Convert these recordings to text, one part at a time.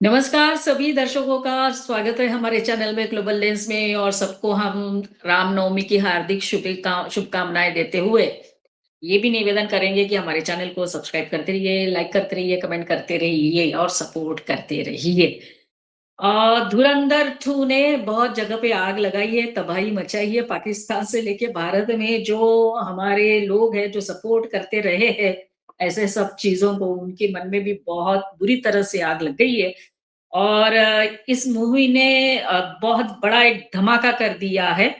नमस्कार सभी दर्शकों का स्वागत है हमारे चैनल में ग्लोबल लेंस में और सबको हम रामनवमी की हार्दिक शुभकामनाएं देते हुए ये भी निवेदन करेंगे कि हमारे चैनल को सब्सक्राइब करते रहिए, लाइक करते रहिए, कमेंट करते रहिए और सपोर्ट करते रहिए। धुरंधर 2 ने बहुत जगह पे आग लगाई है, तबाही मचाई है। पाकिस्तान से लेके भारत में जो हमारे लोग हैं जो सपोर्ट करते रहे हैं ऐसे सब चीजों को, उनके मन में भी बहुत बुरी तरह से आग लग गई है। और इस मूवी ने बहुत बड़ा एक धमाका कर दिया है।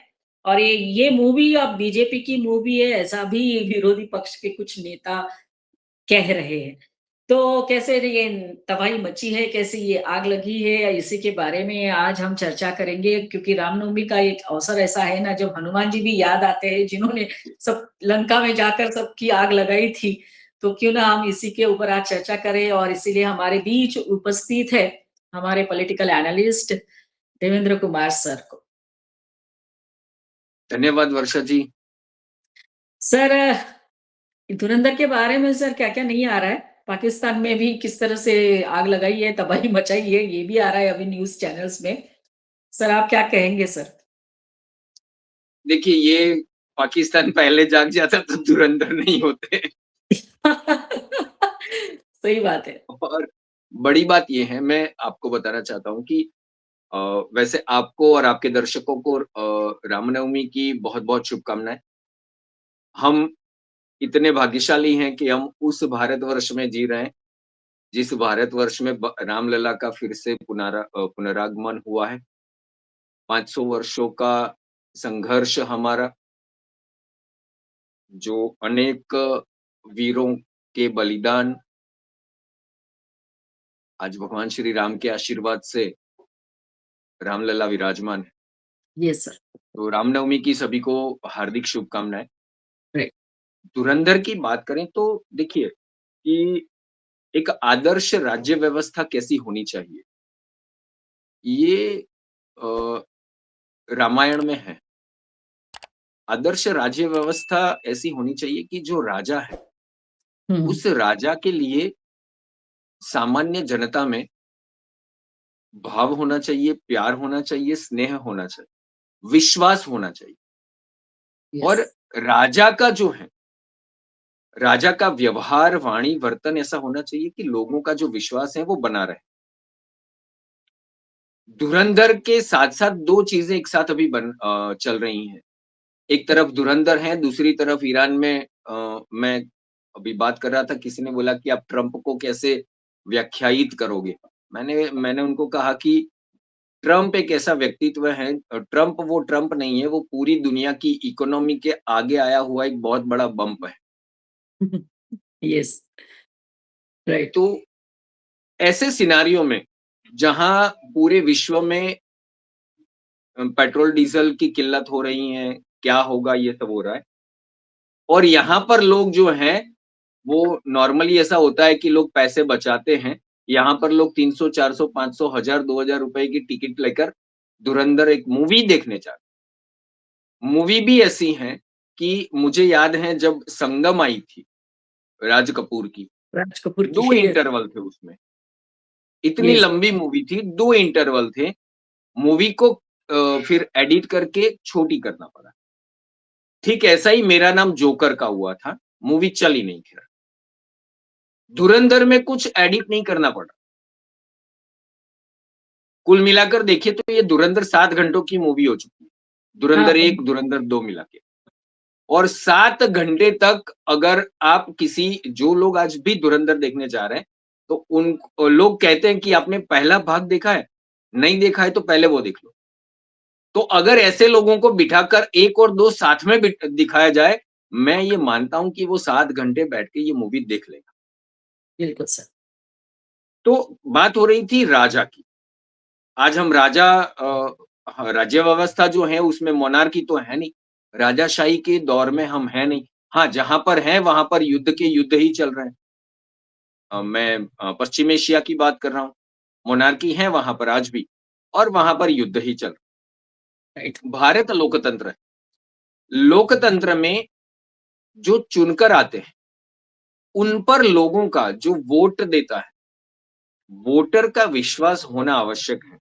और ये मूवी अब बीजेपी की मूवी है ऐसा भी विरोधी पक्ष के कुछ नेता कह रहे हैं। तो कैसे ये तबाही मची है, कैसे ये आग लगी है, इसी के बारे में आज हम चर्चा करेंगे क्योंकि रामनवमी का एक अवसर ऐसा है ना जब हनुमान जी भी याद आते हैं जिन्होंने सब लंका में जाकर सबकी आग लगाई थी। तो क्यों ना हम इसी के ऊपर आज चर्चा करें और इसीलिए हमारे बीच उपस्थित है हमारे political analyst Devendra Kumar sir को। धन्यवाद वर्षा जी। सर, धुरंधर के बारे में सर क्या-क्या नहीं आ रहा है? पाकिस्तान में भी किस तरह से आग लगाई है, तबाही मचाई है, ये भी आ रहा है अभी न्यूज़ चैनल्स में। सर आप क्या कहेंगे सर? देखिए, ये पाकिस्तान पहले जाग जाता तो धुरंधर नहीं होते। सही बात है। और बड़ी बात ये है, मैं आपको बताना चाहता हूँ कि अ, वैसे आपको और आपके दर्शकों को रामनवमी की बहुत-बहुत शुभकामनाएँ। हम इतने भाग्यशाली हैं कि हम उस भारतवर्ष में जी रहे हैं, जिस भारतवर्ष में रामलला का फिर से पुनरागमन हुआ है। 500 वर्षों का संघर्ष हमारा, जो अनेक वीरों के बलिदान, आज भगवान श्री राम के आशीर्वाद से रामलला विराजमान है। Yes sir. तो रामनवमी की सभी को हार्दिक शुभकामनाएँ। राइट। धुरंधर की बात करें तो देखिए कि एक आदर्श राज्य व्यवस्था कैसी होनी चाहिए, ये अ, रामायण में है। आदर्श राज्य व्यवस्था ऐसी होनी चाहिए कि जो राजा है, हुँ, उस राजा के लिए सामान्य जनता में भाव होना चाहिए, प्यार होना चाहिए, स्नेह होना चाहिए, विश्वास होना चाहिए। यस। और राजा का जो है, राजा का व्यवहार, वाणी, वर्तन ऐसा होना चाहिए कि लोगों का जो विश्वास है वो बना रहे। धुरंधर के साथ-साथ 2 चीज़ें एक साथ अभी चल रही हैं। एक तरफ धुरंधर है, दूसरी तरफ ईरान में मैं अभी बात कर रहा था, किसी ने बोला कि आप ट्रंप को कैसे व्याख्यायित करोगे? मैंने मैंने उनको कहा कि ट्रंप एक ऐसा व्यक्तित्व है, ट्रंप वो ट्रंप नहीं है, वो पूरी दुनिया की इकोनॉमी के आगे आया हुआ एक बहुत बड़ा बम्प है। यस। राइट। तो ऐसे सिनेरियो में, जहाँ पूरे विश्व में पेट्रोल, डीज़ल की किल्लत हो रही है, क्या होगा ये सब हो रहा है। और यहाँ पर लोग जो हैं, वो नॉर्मली ऐसा होता है कि लोग पैसे बचाते हैं। यहाँ पर लोग 300, 400, 500, 1000, 2000 रुपए की टिकट लेकर धुरंधर एक मूवी देखने जाते हैं। मूवी भी ऐसी है कि मुझे याद है जब संगम आई थी, राज कपूर की, राज कपूर की 2 यस। इंटरवल थे उसमें। इतनी यस। लंबी मूवी थी, 2 इंटरवल थे। मूवी को फिर एडिट करके छोटी करना पड़ा। ठीक ऐसा ही मेरा नाम जोकर का हुआ था, मूवी चल ही नहीं फिर। धुरंधर में कुछ एडिट नहीं करना पड़ा। कुल मिलाकर देखिए तो ये धुरंधर 7 घंटों की मूवी हो चुकी है। हाँ, धुरंधर 1, धुरंधर 2 मिला के। और 7 घंटे तक अगर आप किसी जो लोग आज भी धुरंधर देखने जा रहे हैं, तो उन लोग कहते हैं कि आपने पहला भाग देखा है? नहीं देखा है तो पहले वो देख लो। तो अगर ऐसे लोगों को बिठाकर 1 और 2 साथ में दिखाया जाए, मैं ये मानता हूँ कि वो 7 घंटे बैठ के ये मूवी देख लेगा। बिल्कुल सर। तो बात हो रही थी राजा की। आज हम राजा राज्य व्यवस्था जो है उसमें मोनार्की तो है नहीं। राजाशाही के दौर में हम हैं नहीं। हाँ, जहाँ पर हैं वहाँ पर युद्ध के युद्ध ही चल रहे हैं। मैं पश्चिम एशिया की बात कर रहा हूँ। मोनार्की है वहाँ पर आज भी और वहाँ पर युद्ध ही चल रहा राइट। है। भारत लोकतंत्र है। लोकतंत्र में जो चुनकर आते हैं, उन पर लोगों का जो वोट देता है, वोटर का विश्वास होना आवश्यक है।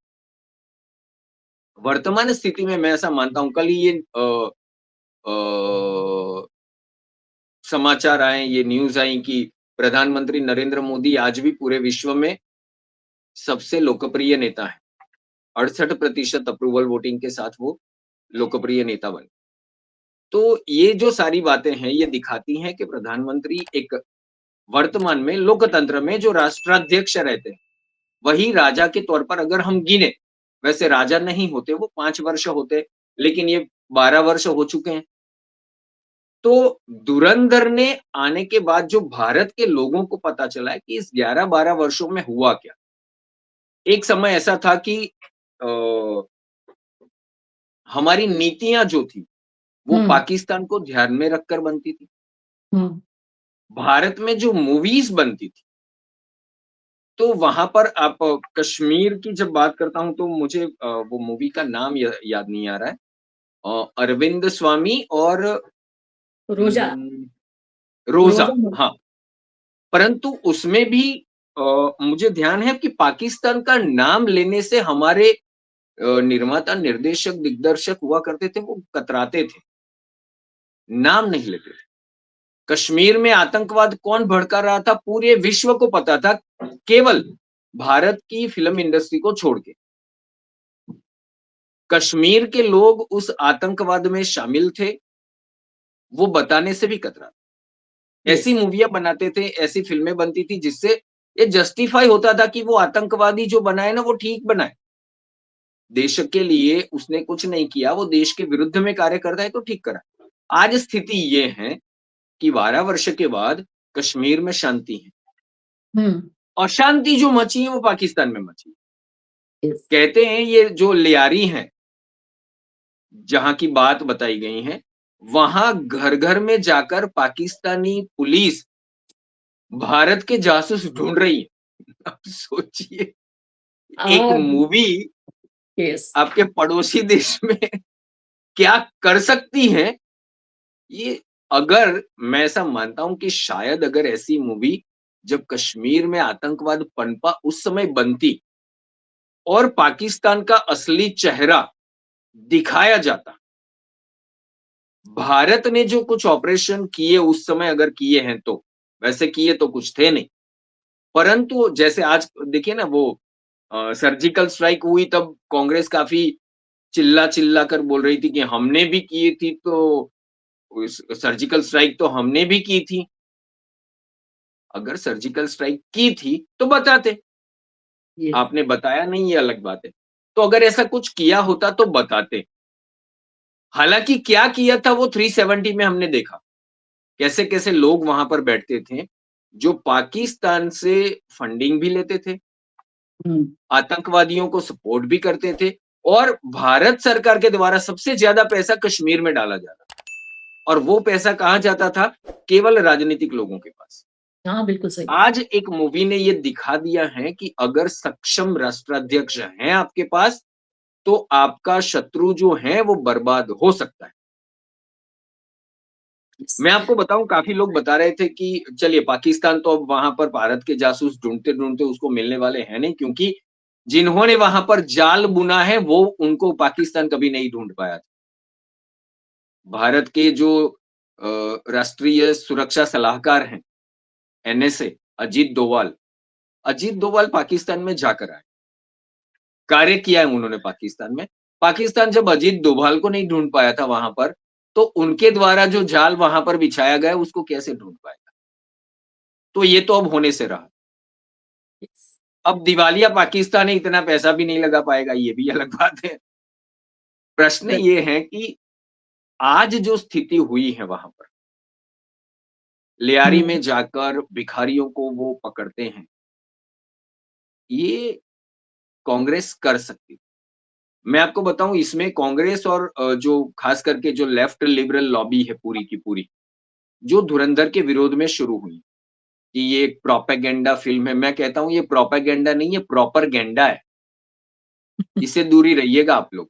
वर्तमान स्थिति में मैं ऐसा मानता हूँ, कल ही ये अ, समाचार आए, ये न्यूज़ आई कि प्रधानमंत्री नरेंद्र मोदी आज भी पूरे विश्व में सबसे लोकप्रिय नेता हैं। 68% अप्रूवल वोटिंग के साथ वो लोकप्रिय नेता बने। तो ये जो सारी बातें हैं, ये दिखाती हैं कि प्रधानमंत्री एक वर्तमान में लोकतंत्र में जो राष्ट्राध्यक्ष रहते हैं, वही राजा के तौर पर अगर हम गिने, वैसे राजा नहीं होते, वो 5 वर्ष होते, लेकिन ये 12 वर्ष हो चुके हैं। तो धुरंधर ने आने के बाद जो भारत के लोगों को पता चला है कि इस 11-12 वर्षों में हुआ क्या? एक समय ऐसा था कि अ, हमारी नीतियाँ जो थी, वो हुँ, पाकिस्तान को ध्यान में रखकर बनती थी। हुँ, भारत में जो मूवीज़ बनती थी, तो वहाँ पर आप कश्मीर की जब बात करता हूँ, तो मुझे वो मूवी का नाम याद नहीं आ रहा है। अरविंद स्वामी और रोज़ा रोज़ा, रोज़ा मु हाँ। परंतु उसमें भी मुझे ध्यान है कि पाकिस्तान का नाम लेने से हमारे निर्माता, निर्देशक, दिग्दर्शक हुआ करते थे, वो कतराते थे, नाम नहीं लेते थे। कश्मीर में आतंकवाद कौन भड़का रहा था, पूरे विश्व को पता था, केवल भारत की फ़िल्म इंडस्ट्री को छोड़ के। कश्मीर के लोग उस आतंकवाद में शामिल थे, वो बताने से भी कतराते। ऐसी यस, मूवियाँ बनाते थे, ऐसी फ़िल्में बनती थी जिससे ये जस्टिफ़ाई होता था कि वो आतंकवादी जो बनाए ना, वो ठीक बनाए। देश के लिए उसने कुछ नहीं किया, वो देश के विरुद्ध में कार्य करता है तो ठीक करा। आज स्थिति ये है कि 12 वर्ष के बाद कश्मीर में शांति है। हुँ, अशांति जो मची है वो पाकिस्तान में मची है। यस, कहते हैं ये जो लियारी हैं, जहाँ की बात बताई गई है, वहाँ घर-घर में जाकर पाकिस्तानी पुलिस भारत के जासूस ढूँढ रही है। अब सोचिए एक अब मूवी यस, आपके पड़ोसी देश में क्या कर सकती है, ये अगर मैं ऐसा मानता हूँ कि शायद अगर ऐसी मूवी जब कश्मीर में आतंकवाद पनपा उस समय बनती और पाकिस्तान का असली चेहरा दिखाया जाता। भारत ने जो कुछ ऑपरेशन किए उस समय अगर किए हैं तो, वैसे किए तो कुछ थे नहीं। परंतु जैसे आज देखिए ना वो सर्जिकल स्ट्राइक हुई तब कांग्रेस काफ़ी चिल्ला-चिल्ला कर बोल रही थी कि हमने भी की थी तो उस सर्जिकल स्ट्राइक तो हमने भी की थी। अगर सर्जिकल स्ट्राइक की थी तो बताते, यस, आपने बताया नहीं ये अलग बात है। तो अगर ऐसा कुछ किया होता तो बताते। हालाँकि क्या किया था वो 370 में हमने देखा। कैसे-कैसे लोग वहाँ पर बैठते थे, जो पाकिस्तान से फंडिंग भी लेते थे, हुँ, आतंकवादियों को सपोर्ट भी करते थे और भारत सरकार के द्वारा सबसे ज़्यादा पैसा कश्मीर में डाला जाता था और वो पैसा कहाँ जाता था? केवल राजनीतिक लोगों के पास। हाँ, बिल्कुल सही बात। आज एक मूवी ने ये दिखा दिया है कि अगर सक्षम राष्ट्राध्यक्ष हैं आपके पास, तो आपका शत्रु जो है वो बर्बाद हो सकता है। यस, मैं आपको बताऊँ काफ़ी लोग बता रहे थे कि चलिए पाकिस्तान तो अब वहाँ पर भारत के जासूस ढूँढते-ढूँढते उसको मिलने वाले हैं नहीं क्योंकि जिन्होंने वहाँ पर जाल बुना है वो उनको पाकिस्तान कभी नहीं ढूँढ पाया था। भारत के जो राष्ट्रीय सुरक्षा सलाहकार हैं, एनएसए, अजीत डोभाल, अजीत डोभाल पाकिस्तान में जाकर आए। कार्य किया है उन्होंने पाकिस्तान में। पाकिस्तान जब अजीत डोभाल को नहीं ढूँढ पाया था वहाँ पर, तो उनके द्वारा जो जाल वहाँ पर बिछाया गया, उसको कैसे ढूँढ पाएगा? तो ये तो अब होने से रहा। यस, अब दिवालिया पाकिस्तान है, इतना पैसा भी नहीं लगा पाएगा, ये भी अलग बात है। प्रश्न बिल ये है कि आज जो स्थिति हुई है वहाँ पर, लियारी हुँ, में जाकर भिखारियों को वो पकड़ते हैं, ये कांग्रेस कर सकती। मैं आपको बताऊँ इसमें कांग्रेस और जो खास करके जो लेफ्ट लिबरल लॉबी है पूरी की पूरी, जो धुरंधर के विरोध में शुरू हुई, कि ये एक प्रोपेगेंडा फ़िल्म है। मैं कहता हूँ ये प्रोपेगेंडा नहीं, ये प्रोपरगेंडा है। इससे दूर ही रहिएगा आप लोग।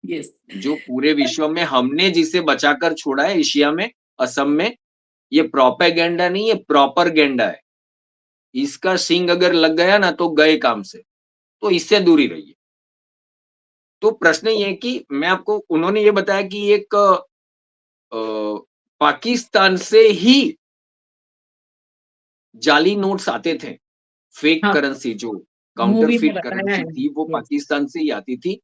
यस, जो पूरे विश्व में हमने जिसे बचाकर छोड़ा है एशिया में, असम में, ये प्रोपेगेंडा नहीं, ये प्रोपरगेंडा है। इसका सींग अगर लग गया ना तो गए काम से, तो इससे दूर ही रहिए। तो प्रश्न ये है कि मैं आपको उन्होंने ये बताया कि एक पाकिस्तान से ही जाली नोट्स आते थे, फेक हाँ, करेंसी जो मूवी में काउंटरफिट बताया करेंसी है। थी, वो यस, पाकिस्तान से ही आती थी।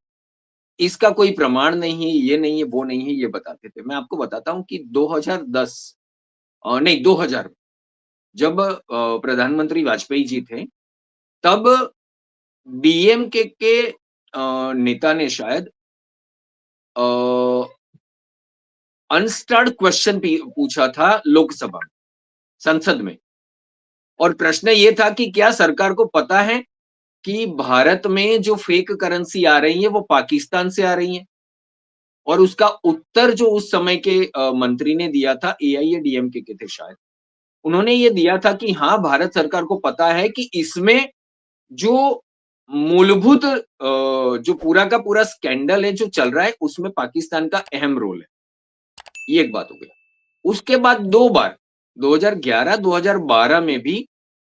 इसका कोई प्रमाण नहीं है, ये नहीं है, वो नहीं है, ये बताते थे। मैं आपको बताता हूँ कि 2010 नहीं 2000 जब प्रधानमंत्री वाजपेयी जी थे, तब डीएमके के नेता ने शायद अ, अनस्टर्ड क्वेश्चन पूछा था लोकसभा में, संसद में। और प्रश्न ये था कि क्या सरकार को पता है कि भारत में जो फेक करेंसी आ रही है, वो पाकिस्तान से आ रही है? और उसका उत्तर जो उस समय के मंत्री ने दिया था, एआईएडीएमके के थे शायद। उन्होंने ये दिया था कि हाँ, भारत सरकार को पता है कि इसमें जो मूलभूत जो पूरा का पूरा स्कैंडल है, जो चल रहा है, उसमें पाकिस्तान का अहम रोल है। ये एक बात हो गई। उसके बाद 2 बार 2011, 2012 में भी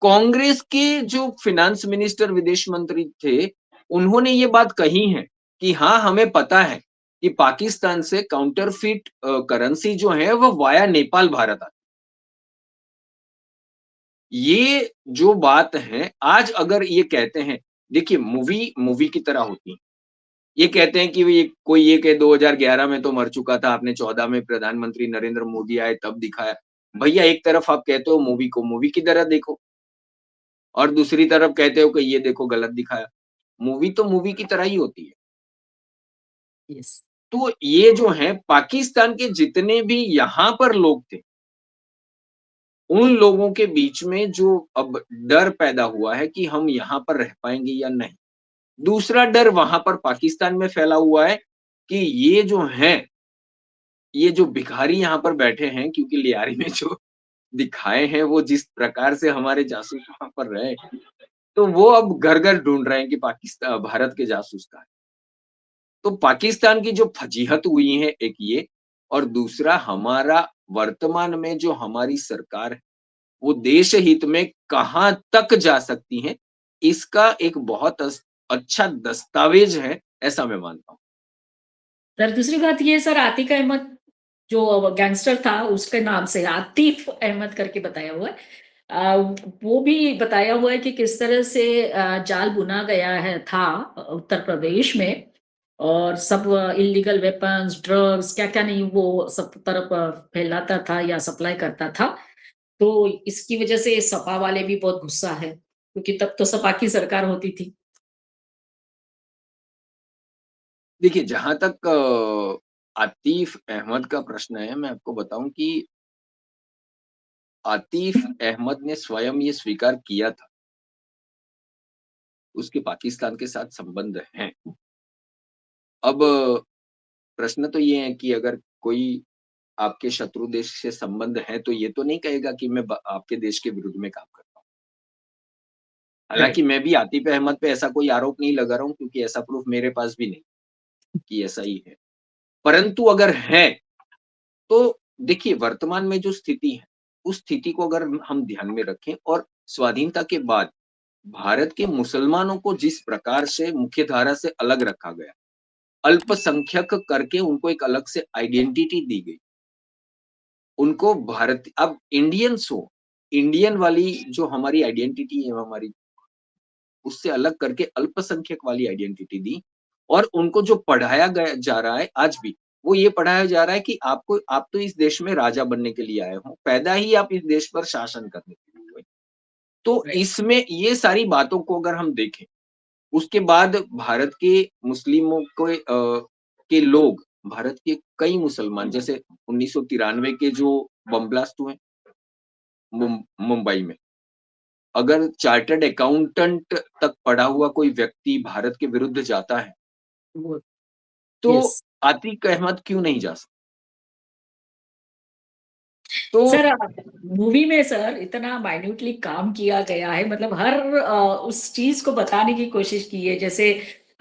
कांग्रेस के जो फिनांस मिनिस्टर विदेश मंत्री थे, उन्होंने ये बात कही है कि हाँ, हमें पता है कि पाकिस्तान से काउंटरफिट करेंसी जो है वो वाया नेपाल भारत आती है। ये जो बात है, आज अगर ये कहते हैं देखिए मूवी मूवी की तरह होती है। ये कहते हैं कि ये कोई ये कहे 2011 में तो मर चुका था, आपने 14 में प्रधानमंत्री नरेंद्र मोदी आए तब दिखाया। भैया एक तरफ आप कहते हो मूवी को मूवी की तरह देखो और दूसरी तरफ कहते हो कि ये देखो गलत दिखाया। मूवी तो मूवी की तरह ही होती है। यस। तो ये जो है पाकिस्तान के जितने भी यहाँ पर लोग थे, उन लोगों के बीच में जो अब डर पैदा हुआ है कि हम यहाँ पर रह पाएँगे या नहीं। दूसरा डर वहाँ पर पाकिस्तान में फैला हुआ है कि ये जो हैं, ये जो भिखारी यहाँ पर बैठे हैं क्योंकि लियारी में जो दिखाए हैं वो जिस प्रकार से हमारे जासूस वहाँ पर रहे, तो वो अब घर-घर ढूँढ रहे हैं कि भारत के जासूस कहाँ हैं। तो पाकिस्तान की जो फजीहत हुई है एक ये और दूसरा हमारा वर्तमान में जो हमारी सरकार है, वो देश हित में कहाँ तक जा सकती है, इसका एक बहुत अच्छा दस्तावेज है, ऐसा मैं मानता हूँ। सर दूसरी बात ये सर आतिक अहमद जो गैंगस्टर था उसके नाम से आतिफ अहमद करके बताया हुआ है। अ, वो भी बताया हुआ है कि किस तरह से जाल बुना गया है था उत्तर प्रदेश में और सब इलीगल वेपन्स, ड्रग्स क्या-क्या नहीं वो सब तरफ फैलाता था या सप्लाई करता था। तो इसकी वजह से सपा वाले भी बहुत गुस्सा है, क्योंकि तब तो सपा की सरकार होती थी। देखिए, जहाँ तक आतिफ अहमद का प्रश्न है, मैं आपको बताऊँ कि आतिफ अहमद ने स्वयं ये स्वीकार किया था, उसके पाकिस्तान के साथ संबंध हैं। अब प्रश्न तो ये है कि अगर कोई आपके शत्रु देश से संबंध है, तो ये तो नहीं कहेगा कि मैं आपके देश के विरुद्ध में काम करता हूँ। हालाँकि राइट, मैं भी आतिफ अहमद पे ऐसा कोई आरोप नहीं लगा रहा हूँ क्योंकि ऐसा प्रूफ मेरे पास भी नहीं कि ऐसा ही है। परंतु अगर है, तो देखिए वर्तमान में जो स्थिति है, उस स्थिति को अगर हम ध्यान में रखें और स्वाधीनता के बाद भारत के मुसलमानों को जिस प्रकार से मुख्य धारा से अलग रखा गया, अल्पसंख्यक करके उनको एक अलग से आइडेंटिटी दी गई। उनको भारत अब इंडियंस हो, इंडियन वाली जो हमारी आइडेंटिटी है हमारी, उससे अलग करके अल्पसंख्यक वाली आइडेंटिटी दी और उनको जो पढ़ाया गया जा रहा है आज भी, वो ये पढ़ाया जा रहा है कि आप तो इस देश में राजा बनने के लिए आए हो, पैदा ही आप इस देश पर शासन करने के लिए हुए। तो राइट। इसमें ये सारी बातों को अगर हम देखें, उसके बाद भारत के मुस्लिमों के लोग, भारत के कई मुसलमान जैसे 1993 के जो बम ब्लास्ट हुए मुंबई में, अगर चार्टर्ड अकाउंटेंट तक पढ़ा हुआ कोई व्यक्ति भारत के विरुद्ध जाता है, वो तो यस। आतिक अहमद क्यों नहीं जा सकता? तो सर मूवी में सर इतना माइन्यूटली काम किया गया है मतलब हर उस चीज को बताने की कोशिश की है जैसे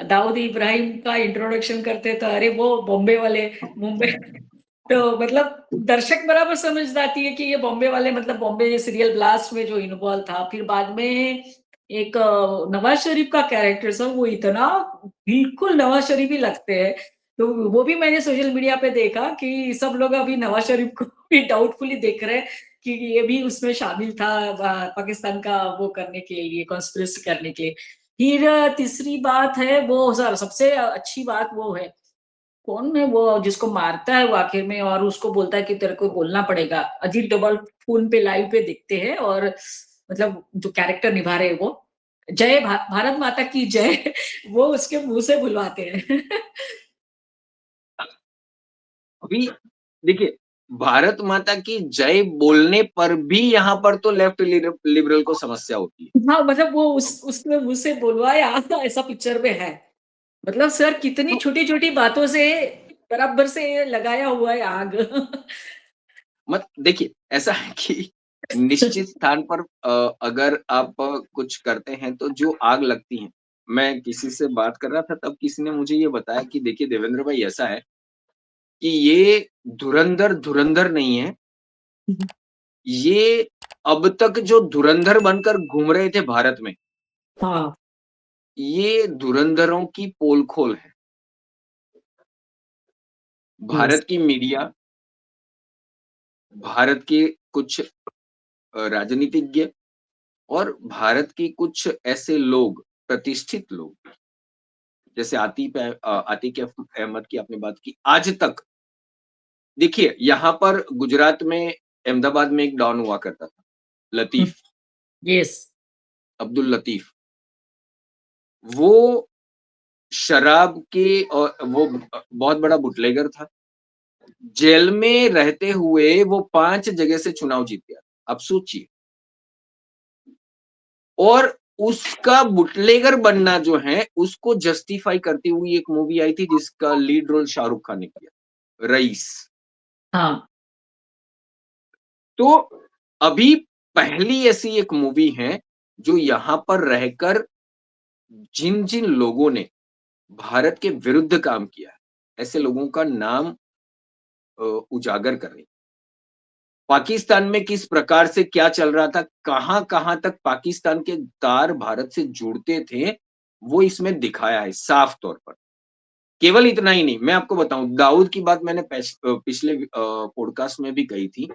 दाऊद इब्राहिम का इंट्रोडक्शन करते तो अरे वो बॉम्बे वाले मुंबई तो मतलब दर्शक बराबर समझ जाती है कि ये बॉम्बे वाले मतलब बॉम्बे सीरियल ब्लास्ट में जो इन्वॉल्व था, फिर बाद में एक नवाज़ शरीफ का कैरेक्टर था, वो इतना बिल्कुल नवाज़ शरीफ ही लगते हैं। तो वो भी मैंने सोशल मीडिया पे देखा कि सब लोग अभी नवाज़ शरीफ को भी डाउटफुली देख रहे हैं कि ये भी उसमें शामिल था पाकिस्तान का वो करने के लिए, कॉन्स्पिरेसी करने के लिए। फिर तीसरी बात है वो सबसे अच्छी बात वो है कौन है वो जिसको मारता है वो आखिर में और उसको बोलता है कि तेरे को बोलना पड़ेगा। अजीत डोभाल फ़ोन पे लाइव पे दिखते हैं और मतलब जो कैरेक्टर निभा रहे हैं वो, जय भारत माता की जय वो उसके मुँह से बुलवाते हैं। अभी देखिए, भारत माता की जय बोलने पर भी यहाँ पर तो लेफ्ट लिबरल को समस्या होती है। हाँ, मतलब वो उसने मुँह से बुलवाया ऐसा पिक्चर में है। मतलब सर कितनी तो छोटी-छोटी बातों से बराबर से लगाया हुआ है आग। मत देखिए, ऐसा है कि निश्चित स्थान पर अगर आप कुछ करते हैं तो जो आग लगती है, मैं किसी से बात कर रहा था तब किसी ने मुझे ये बताया कि देखिए देवेंद्र भाई ऐसा है कि ये धुरंधर धुरंधर नहीं है, ये अब तक जो धुरंधर बनकर घूम रहे थे भारत में, हाँ, ये धुरंधरों की पोल खोल है। यस, भारत की मीडिया, भारत के कुछ राजनीतिज्ञ और भारत की कुछ ऐसे लोग, प्रतिष्ठित लोग, जैसे आतिक अहमद की आपने बात की, आज तक देखिए यहाँ पर गुजरात में अहमदाबाद में एक डॉन हुआ करता था, हुँ, लतीफ, यस, अब्दुल लतीफ। वो शराब के और वो बहुत बड़ा बुटलेगर था। जेल में रहते हुए वो 5 जगह से चुनाव जीत गया। आप सोचिए और उसका बुटलेगर बनना जो है, उसको जस्टिफाई करती हुई एक मूवी आई थी जिसका लीड रोल शाहरुख खान ने किया, रईस। हाँ, तो अभी पहली ऐसी एक मूवी है जो यहाँ पर रहकर जिन-जिन लोगों ने भारत के विरुद्ध काम किया है, ऐसे लोगों का नाम उजागर कर रही। पाकिस्तान में किस प्रकार से क्या चल रहा था, कहाँ-कहाँ तक पाकिस्तान के तार भारत से जुड़ते थे, वो इसमें दिखाया है साफ तौर पर। केवल इतना ही नहीं, मैं आपको बताऊँ दाऊद की बात मैंने पिछले पॉडकास्ट में भी कही थी,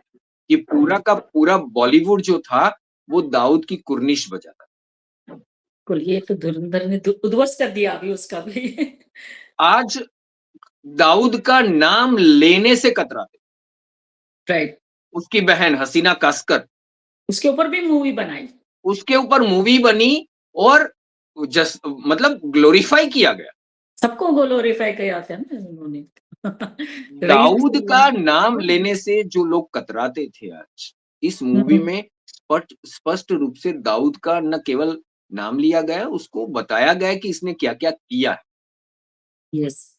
कि पूरा का पूरा बॉलीवुड जो था, वो दाऊद की कुर्निश बजा था। बिल्कुल ये तो धुरंधर ने उध्वस्त कर दिया अभी उसका भी। आज दाऊद का नाम लेने से कतराते, राइट, उसकी बहन हसीना कासकर, उसके ऊपर भी मूवी बनाई। उसके ऊपर मूवी बनी और मतलब ग्लोरीफाई किया गया। सबको ग्लोरीफाई किया था ना उन्होंने। रईस दाऊद का नाम लेने से जो लोग कतराते थे आज, इस मूवी हुँ, में स्पष्ट स्पष्ट रूप से दाऊद का न केवल नाम लिया गया, उसको बताया गया है कि इसने क्या-क्या किया है। यस,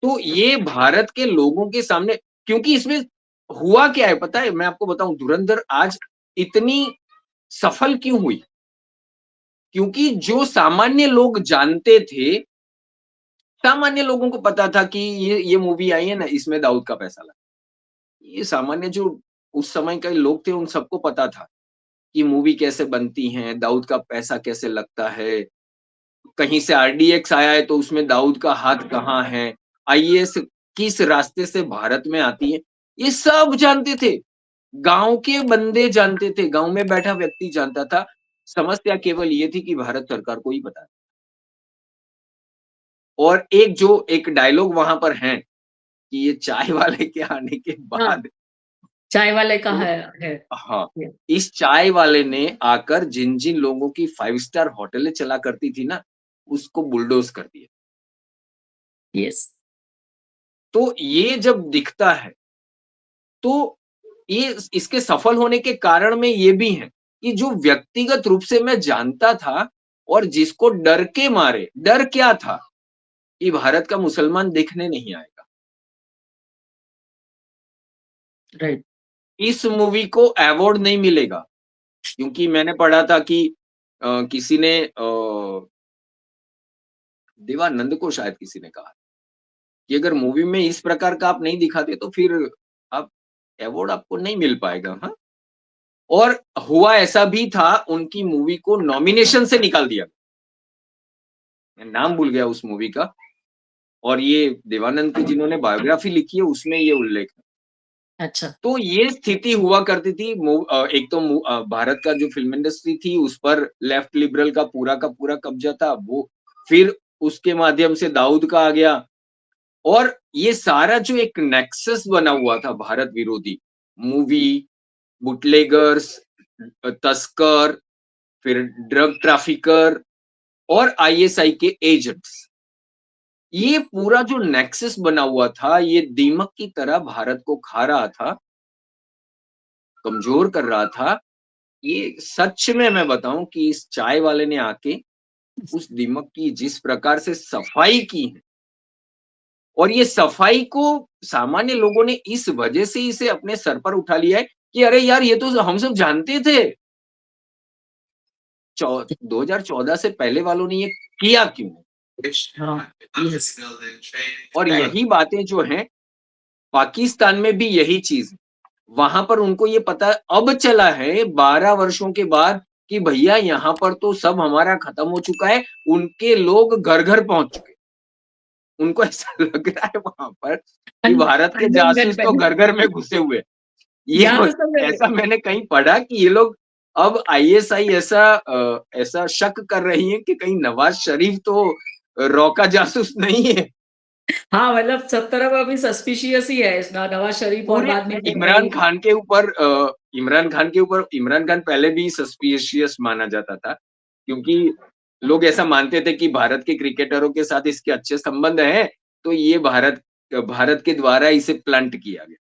तो ये भारत के लोगों के सामने क्योंकि इसमें हुआ क्या है पता है? मैं आपको बताऊँ धुरंधर आज इतनी सफल क्यों हुई? क्योंकि जो सामान्य लोग जानते थे, सामान्य लोगों को पता था कि ये मूवी आई है ना, इसमें दाऊद का पैसा लगा। ये सामान्य जो उस समय के लोग थे, उन सबको पता था कि मूवी कैसे बनती हैं, दाऊद का पैसा कैसे लगता है, कहीं से आरडीएक्स आया है तो उसमें दाऊद का हाथ कहाँ है, आईएएस किस रास्ते से भारत में आती है, ये सब जानते थे। गाँव के बंदे जानते थे, गाँव में बैठा व्यक्ति जानता था। समस्या केवल ये थी कि भारत सरकार को ही पता है। और एक डायलॉग वहाँ पर है कि ये चाय वाले के आने के हाँ, बाद चाय वाले का तो है। हाँ, इस चाय वाले ने आकर जिन-जिन लोगों की 5 स्टार होटलें चला करती थी ना, उसको बुलडोज़ कर दिया। यस, तो ये जब दिखता है, तो ये इसके सफल होने के कारण में ये भी हैं, कि जो व्यक्तिगत रूप से मैं जानता था और जिसको डर के मारे डर क्या था? कि भारत का मुसलमान देखने नहीं आएगा। राइट, इस मूवी को अवार्ड नहीं मिलेगा, क्योंकि मैंने पढ़ा था कि किसी ने देवानंद को शायद किसी ने कहा कि अगर मूवी में इस प्रकार का आप नहीं दिखाते तो फिर आप अवार्ड आपको नहीं मिल पाएगा, हाँ। और हुआ ऐसा भी था, उनकी मूवी को नॉमिनेशन से निकाल दिया। मैं नाम भूल गया उस मूवी का, और ये देवानंद की जिन्होंने बायोग्राफी लिखी है उसमें ये उल्लेख है। अच्छा। तो ये स्थिति हुआ करती थी। एक तो भारत का जो फ़िल्म इंडस्ट्री थी उस पर लेफ्ट लिबरल का पूरा कब्ज़ा था। वो फिर उसके माध्यम से दाऊद का आ गया, और ये सारा जो एक नेक्सस बना हुआ था भारत विरोधी, मूवी, बुटलेगर्स, तस्कर, फिर ड्रग ट्रैफिकर और आईएसआई के एजेंट्स। ये पूरा जो नेक्सस बना हुआ था, ये दीमक की तरह भारत को खा रहा था, कमज़ोर कर रहा था। ये सच में मैं बताऊँ कि इस चाय वाले ने आके उस दीमक की जिस प्रकार से सफाई की है, और ये सफाई को सामान्य लोगों ने इस वजह से इसे अपने सर पर उठा लिया है कि अरे यार, ये तो हम सब जानते थे। चौ 2014 से पहले वालों ने ये किया क्यों? हाँ, यस, और राइट। यही बातें जो हैं, पाकिस्तान में भी यही चीज़ है। वहाँ पर उनको ये पता अब चला है 12 वर्षों के बाद कि भैया यहाँ पर तो सब हमारा खत्म हो चुका है, उनके लोग घर-घर पहुँच चुके। उनको ऐसा लग रहा है वहाँ पर कि भारत के अंडर जासूस तो गठबंधन। घर-घर में घुसे हुए हैं। ये यहाँ ब पे सब ऐसा मैंने कहीं पढ़ा कि ये लोग अब आईएसआई ऐसा शक कर रही है कि कहीं नवाज़ शरीफ तो रॉ का जासूस नहीं है। हाँ, मतलब सब तरफ अभी सस्पिशियस ही है नवाज शरीफ और पूरे बाद में फिर इमरान मोदी। खान के ऊपर इमरान खान पहले भी सस्पिशियस माना जाता था, क्योंकि लोग ऐसा मानते थे कि भारत के क्रिकेटरों के साथ इसके अच्छे संबंध हैं, तो ये भारत के द्वारा इसे प्लांट किया गया।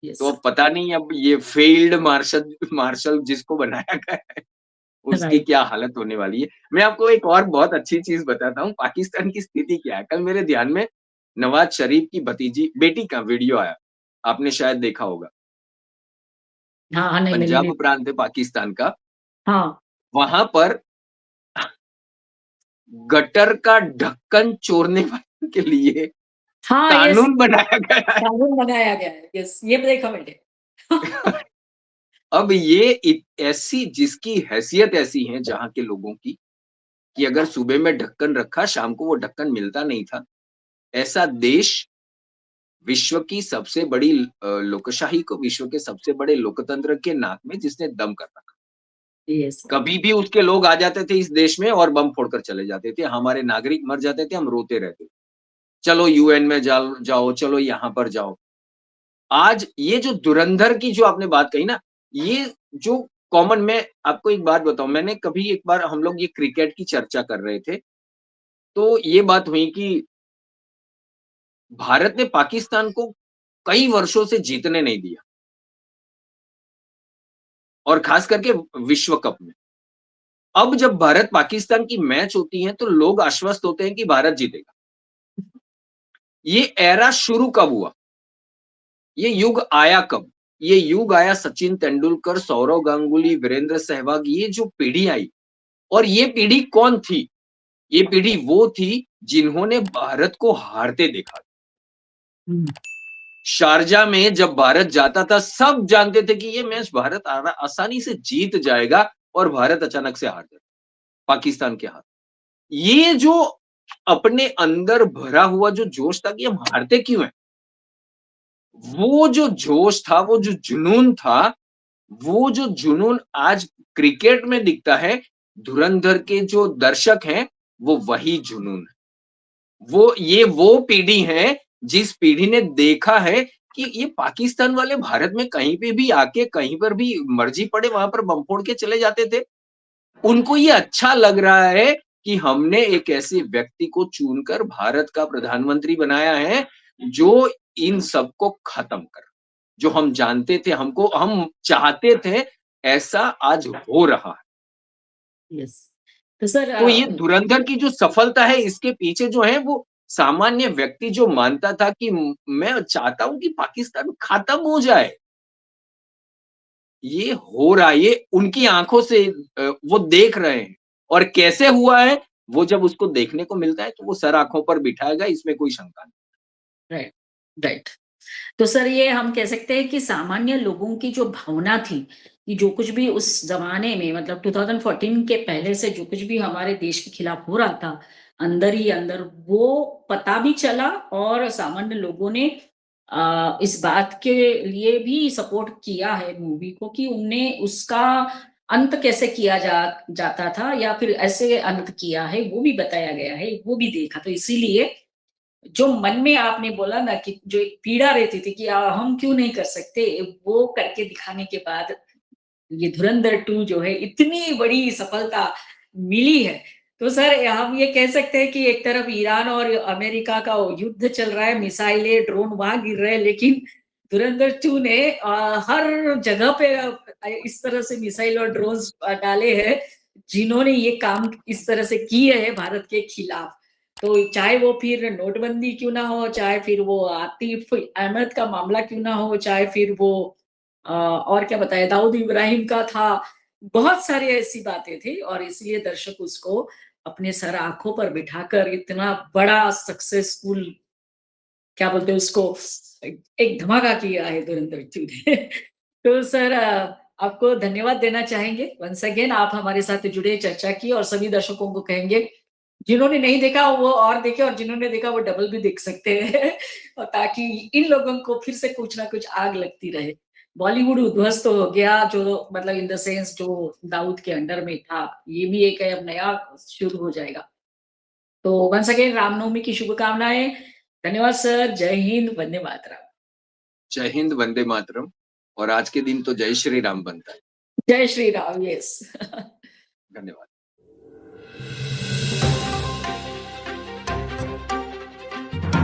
यस, तो अब पता नहीं, अब ये फेल्ड मार्शल मार्शल जिसको बनाया गया है, उसकी राइट। क्या हालत होने वाली है। मैं आपको एक और बहुत अच्छी चीज़ बताता हूँ, पाकिस्तान की स्थिति क्या है। कल मेरे ध्यान में नवाज़ शरीफ की बेटी का वीडियो आया, आपने शायद देखा होगा। हाँ, हाँ, नहीं मैंने नहीं। पंजाब प्रांत है पाकिस्तान का, हाँ, वहाँ पर गटर का ढक्कन चोरने वालों के लिए हाँ, यस, कानून बनाया गया है। कानून बनाया गया है। यस, ये देखा मैंने। अब ये ऐसी जिसकी हैसियत ऐसी है जहाँ के लोगों की, कि अगर सुबह में ढक्कन रखा, शाम को वो ढक्कन मिलता नहीं था। ऐसा देश विश्व की सबसे बड़ी लोकशाही को विश्व के सबसे बड़े लोकतंत्र के नाक में जिसने दम कर रखा। यस, कभी भी उसके लोग आ जाते थे इस देश में और बम फोड़कर चले जाते थे। हमारे नागरिक मर जाते थे, हम रोते रहते थे। चलो यूएन में जाओ, चलो यहाँ पर जाओ। आज ये जो धुरंधर की जो आपने बात कही ना, ये जो कॉमन, मैं आपको एक बात बताऊँ, मैंने कभी एक बार हम लोग ये क्रिकेट की चर्चा कर रहे थे, तो ये बात हुई कि भारत ने पाकिस्तान को कई वर्षों से जीतने नहीं दिया, और खास करके विश्व कप में। अब जब भारत पाकिस्तान की मैच होती है तो लोग आश्वस्त होते हैं कि भारत जीतेगा। ये एरा शुरू कब हुआ? ये युग आया कब? ये युग आया सचिन तेंदुलकर, सौरव गांगुली, वीरेंद्र सहवाग, ये जो पीढ़ी आई, और ये पीढ़ी कौन थी? ये पीढ़ी वो थी जिन्होंने भारत को हारते देखा। हुँ, शारजाह में जब भारत जाता था, सब जानते थे कि ये मैच भारत आसानी से जीत जाएगा, और भारत अचानक से हार जाता, पाकिस्तान के हाथ। ये जो अपने अंदर भरा हुआ जो जोश था कि हम हारते क्यों हैं? वो जो जोश था, वो जो जुनून था, वो जो जुनून आज क्रिकेट में दिखता है, धुरंधर के जो दर्शक हैं, वो वही जुनून है। वो पीढ़ी है, जिस पीढ़ी ने देखा है कि ये पाकिस्तान वाले भारत में कहीं पे भी आके, कहीं पर भी मर्जी पड़े वहाँ पर बम फोड़ के चले जाते थे। उनको ये अच्छा लग रहा है कि हमने एक ऐसे व्यक्ति को चुनकर भारत का प्रधानमंत्री बनाया है, जो इन सबको खत्म करे। जो हम जानते थे, हम चाहते थे, ऐसा आज हो रहा है। यस। तो सर तो ये धुरंधर की जो सफलता है, इसके पीछे जो है वो सामान्य व्यक्ति जो मानता था कि मैं चाहता हूँ कि पाकिस्तान खत्म हो जाए। ये हो रहा है, ये उनकी आँखों से वो देख रहे हैं, और कैसे हुआ है, वो जब उसको देखने को मिलता है तो वो सर आँखों पर बिठाएगा, इसमें कोई शंका नहीं। Right, right. तो सर ये हम कह सकते हैं कि सामान्य लोगों की जो भावना थी, कि जो कुछ भी उस ज़माने में मतलब 2014 के पहले से जो कुछ भी हमारे देश के खिलाफ हो रहा था, अंदर ही अंदर वो पता भी चला और सामान्य लोगों ने इस बात के लिए भी सपोर्ट किया है मूवी को कि उन्हें उसका अंत कैसे किया जाता था या फिर ऐसे अंत किया है, वो भी बताया गया है, वो भी देखा। तो इसीलिए जो मन में आपने बोला ना कि जो एक पीड़ा रहती थी कि हम क्यों नहीं कर सकते, वो करके दिखाने के बाद ये धुरंधर 2 जो है इतनी बड़ी सफलता मिली है। तो सर हम ये कह सकते हैं कि एक तरफ ईरान और अमेरिका का वो युद्ध चल रहा है, मिसाइलें, ड्रोन वहाँ गिर रहे हैं, लेकिन धुरंधर 2 ने हर जगह पे इस तरह से मिसाइल और ड्रोन्स डाले हैं, जिन्होंने ये काम इस तरह से किए हैं भारत के खिलाफ। तो चाहे वो फिर नोटबंदी क्यों ना हो, चाहे फिर वो आतिफ अहमद का मामला क्यों ना हो, चाहे फिर वो और क्या बताएँ दाऊद इब्राहिम का था, बहुत सारी ऐसी बातें थी और इसलिए दर्शक उसको अपने सर आँखों पर बिठाकर इतना बड़ा सक्सेसफुल क्या बोलते हैं उसको एक धमाका किया है धुरंधर 2 ने। तो सर आपको धन्यवाद देना चाहेंगे वन्स अगेन आप हमारे साथ जुड़े, चर्चा की और सभी दर्शकों को कहेंगे जिन्होंने नहीं देखा वो और देखें और जिन्होंने देखा वो डबल भी देख सकते हैं और ताकि इन लोगों को फिर से कुछ ना कुछ आग लगती रहे। बॉलीवुड उध्वस्त हो गया जो मतलब इन द सेंस जो दाऊद के अंडर में था, ये भी एक अब नया शुरू हो जाएगा। तो वन्स अगेन रामनवमी की शुभकामनाएँ। धन्यवाद सर, जय हिंद, वंदे मातरम। जय हिंद, वंदे मातरम। और आज के दिन तो जय श्री राम बनता है। जय श्री राम, यस। धन्यवाद।